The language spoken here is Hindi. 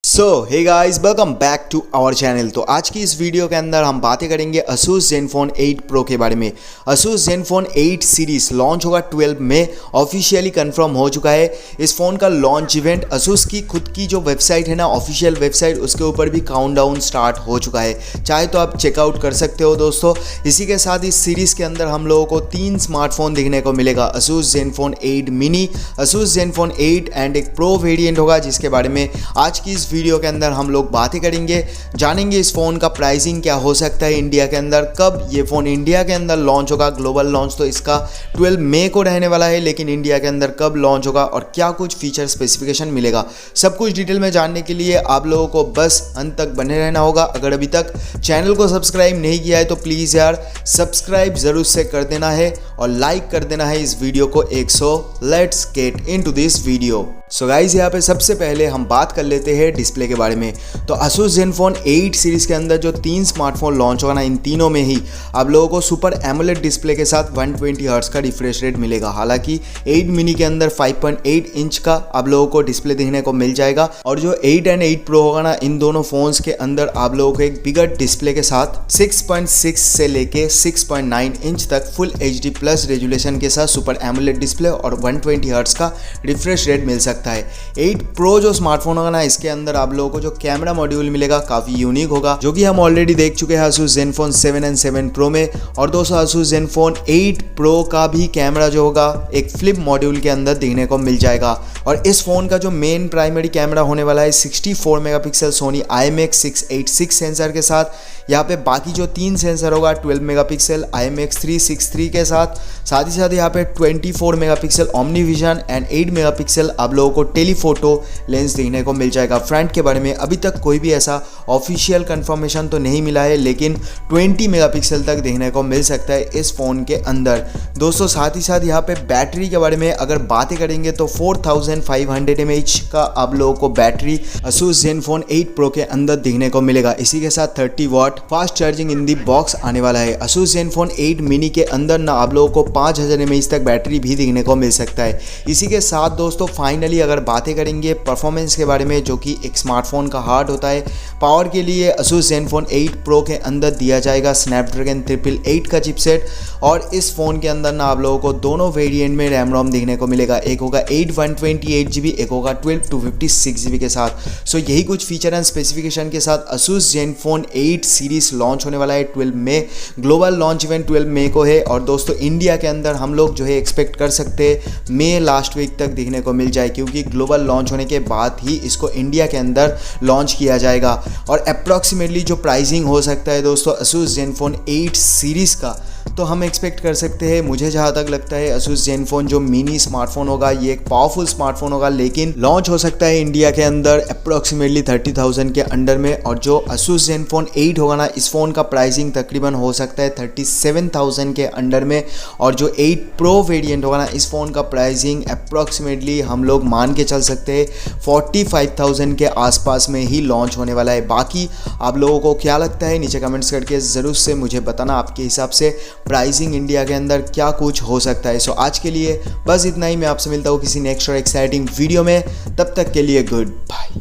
So hey guys, welcome back to our channel. तो आज की इस वीडियो के अंदर हम बातें करेंगे Asus Zenfone 8 Pro के बारे में। Asus Zenfone 8 सीरीज लॉन्च होगा 12 में, ऑफिशियली कंफर्म हो चुका है। इस फ़ोन का लॉन्च इवेंट Asus की खुद की जो वेबसाइट है ना, ऑफिशियल वेबसाइट, उसके ऊपर भी काउंटडाउन स्टार्ट हो चुका है। चाहे तो आप चेकआउट कर सकते हो दोस्तों। इसी के साथ इस सीरीज़ के अंदर हम लोगों को 3 स्मार्टफोन देखने को मिलेगा। Asus Zenfone 8 mini, Asus Zenfone 8 and एक प्रो वेरिएंट होगा, जिसके बारे में आज की इस वीडियो के अंदर हम लोग बातें करेंगे। जानेंगे इस फ़ोन का प्राइसिंग क्या हो सकता है इंडिया के अंदर, कब ये फ़ोन इंडिया के अंदर लॉन्च होगा। ग्लोबल लॉन्च तो इसका 12 मई को रहने वाला है, लेकिन इंडिया के अंदर कब लॉन्च होगा और क्या कुछ फीचर स्पेसिफिकेशन मिलेगा, सब कुछ डिटेल में जानने के लिए आप लोगों को बस अंत तक बने रहना होगा। अगर अभी तक चैनल को सब्सक्राइब नहीं किया है तो प्लीज़ यार सब्सक्राइब ज़रूर से कर देना है और लाइक कर देना है इस वीडियो को 100। Let's get into this video. So guys, यहाँ पे सबसे पहले हम बात कर लेते हैं डिस्प्ले के बारे में। तो Asus Zenfone 8 सीरीज़ के अंदर जो 3 स्मार्टफोन लॉन्च होगा ना, इन तीनों में ही आप लोगों को सुपर एमोलेड डिस्प्ले के साथ 120 हर्ट्ज का रिफ्रेश रेट मिलेगा। हालांकि 8 मिनी के अंदर 5.8 इंच का आप लोगों को डिस्प्ले देखने को मिल जाएगा, और जो 8 एंड 8 प्रो होगा ना, इन दोनों फोन्स के अंदर आप लोगों को एक बिगर डिस्प्ले के साथ 6.6 से लेके 6.9 इंच तक फुल HD प्लस रेजुलेशन के साथ सुपर एमोलेड डिस्प्ले और 120 हर्ट्ज का रिफ्रेश रेट मिल सकता है। 8 प्रो जो स्मार्टफोन होगा ना, इसके अंदर आप लोगों को जो कैमरा मॉड्यूल मिलेगा काफ़ी यूनिक होगा, जो कि हम ऑलरेडी देख चुके हैं Asus Zenfone 7 एंड 7 Pro में। और दोस्तों Asus Zenfone 8 Pro का भी कैमरा जो होगा एक फ्लिप मॉड्यूल के अंदर देखने को मिल जाएगा। और इस फ़ोन का जो मेन प्राइमरी कैमरा होने वाला है 64 मेगापिक्सल सोनी IMX686 सेंसर के साथ। यहाँ पे बाकी जो 3 सेंसर होगा 12 मेगापिक्सल IMX363 के साथ ही साथ यहाँ पे 24 megapixel omni vision and 8 megapixel आप लोगों को टेलीफोटो लेंस देखने को मिल जाएगा। फ्रंट के बारे में अभी तक कोई भी ऐसा ऑफिशियल कंफर्मेशन तो नहीं मिला है, लेकिन 20 मेगापिक्सल तक देखने को मिल सकता है इस फ़ोन के अंदर दोस्तों। साथ ही साथ यहाँ पे बैटरी के बारे में अगर बातें करेंगे तो 4500 mAh का आप लोगों को बैटरी Asus Zenfone 8 Pro के अंदर देखने को मिलेगा। इसी के साथ 30 watt fast charging in the box आने वाला है। Asus Zenfone 8 mini के अंदर ना आप लोगों को 5000 mAh तक बैटरी भी देखने को मिल सकता है। इसी के साथ दोस्तों फाइनली अगर बातें करेंगे परफॉर्मेंस के बारे में, जो कि एक स्मार्टफोन का हार्ट होता है, पावर के लिए Asus Zenfone 8 Pro के अंदर दिया जाएगा स्नैपड्रैगन 888 का चिपसेट। और इस फ़ोन के अंदर ना आप लोगों को दोनों वेरिएंट में रैम रोम देखने को मिलेगा। एक होगा 8 128 GB, एक होगा 12 256 GB के साथ। सो यही कुछ फीचर एंड स्पेसिफिकेशन के साथ Asus Zenfone 8 सीरीज लॉन्च होने वाला है 12 मई। ग्लोबल लॉन्च इवेंट 12 मई को है, और दोस्तों इंडिया के अंदर हम लोग जो है एक्सपेक्ट कर सकते हैं मई लास्ट वीक तक देखने को मिल जाए, क्योंकि ग्लोबल लॉन्च होने के बाद ही इसको इंडिया के अंदर लॉन्च किया जाएगा। और अप्रॉक्सीमेटली जो प्राइसिंग हो सकता है दोस्तों Asus Zenfone 8 सीरीज़ का, तो हम एक्सपेक्ट कर सकते हैं, मुझे जहाँ तक लगता है Asus Zenfone जो मिनी स्मार्टफोन होगा ये एक पावरफुल स्मार्टफोन होगा, लेकिन लॉन्च हो सकता है इंडिया के अंदर अप्रॉक्सीमेटली 30,000 के अंडर में। और जो Asus Zenfone 8 होगा ना, इस फ़ोन का प्राइसिंग तकरीबन हो सकता है 37,000 के अंडर में। और जो 8 Pro वेरिएंट होगा ना, इस फ़ोन का प्राइसिंग अप्रॉक्सीमेटली हम लोग मान के चल सकते हैं 45,000 के आसपास में ही लॉन्च होने वाला है। बाकी आप लोगों को क्या लगता है नीचे कमेंट्स करके ज़रूर से मुझे बताना, आपके हिसाब से प्राइसिंग इंडिया के अंदर क्या कुछ हो सकता है। सो आज के लिए बस इतना ही। मैं आपसे मिलता हूँ किसी नेक्स्ट और एक्साइटिंग वीडियो में, तब तक के लिए गुड बाय।